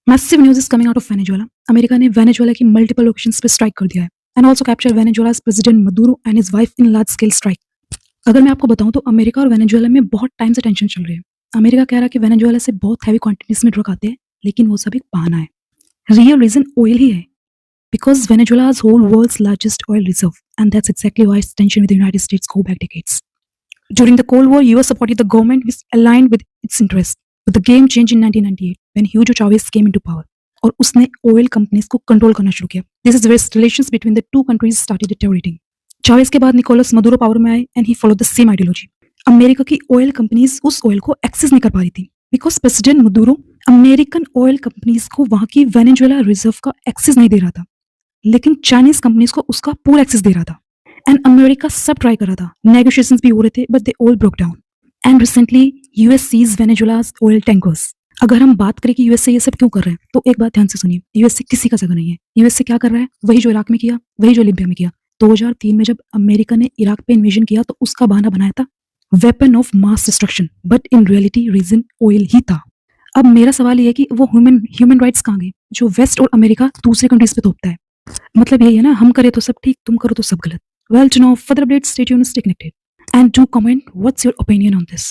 Massive news is coming out of Venezuela. America ने Venezuela की multiple locations पे strike कर दिया है and also capture Venezuela's president Maduro and his wife in large scale strike. अगर मैं आपको बताऊं तो अमेरिका और वेनेजुएला में बहुत टाइम से टेंशन चल रही है। अमेरिका कह रहा है कि वेनेजुएला से बहुत हैवी क्वांटिटीज में ड्रग आते हैं, लेकिन वो सब एक बहाना है। रियल रीजन ऑयल ही है, because Venezuela is whole world's largest oil reserve, and that's exactly why its tension with the United States go back decades. During the Cold War, US supported the government which aligned with its interests. But the game changed in 1998 when Hugo Chavez came into power. और उसने oil companies को control करना शुरू किया. This is where relations between the two countries started deteriorating. Chavez के बाद Nicolas Maduro power में आए and he follow the same ideology. America की ऑयल कंपनीज उस ऑयल को एक्सेस नहीं कर पा रही थी because president Maduro American oil companies को वहां की वेनेजुएला रिजर्व का एक्सेस नहीं दे रहा था, लेकिन चाइनीज कंपनीज को उसका पूरा एक्सेस दे रहा था। एंड अमेरिका सब ट्राई कर रहा था, नेगोशिएशंस भी हो रहे थे, but they all broke down. And recently US seize Venezuela's oil tankers. अगर हम बात करें कि यूएस से ये सब क्यों कर रहे हैं, तो एक बात ध्यान से सुनिए, यूएस से किसी का जगह नहीं है। यूएस से क्या कर रहा है, वही जो इराक में किया, वही जो लीबिया में किया। 2003 में जब अमेरिका ने इराक पे इन्वेजन किया तो उसका बहाना बनाया था weapon of mass destruction, but in reality reason oil ही था। अब मेरा सवाल ये है कि वो ह्यूमन राइट्स कहाँ गए जो वेस्ट और अमेरिका दूसरे कंट्रीज पे थोपता है। मतलब यही है ना, हम करे तो सब ठीक, तुम करो तो सब गलत। Well, to know further updates, stay tuned, stay connected and do comment what's your opinion on this.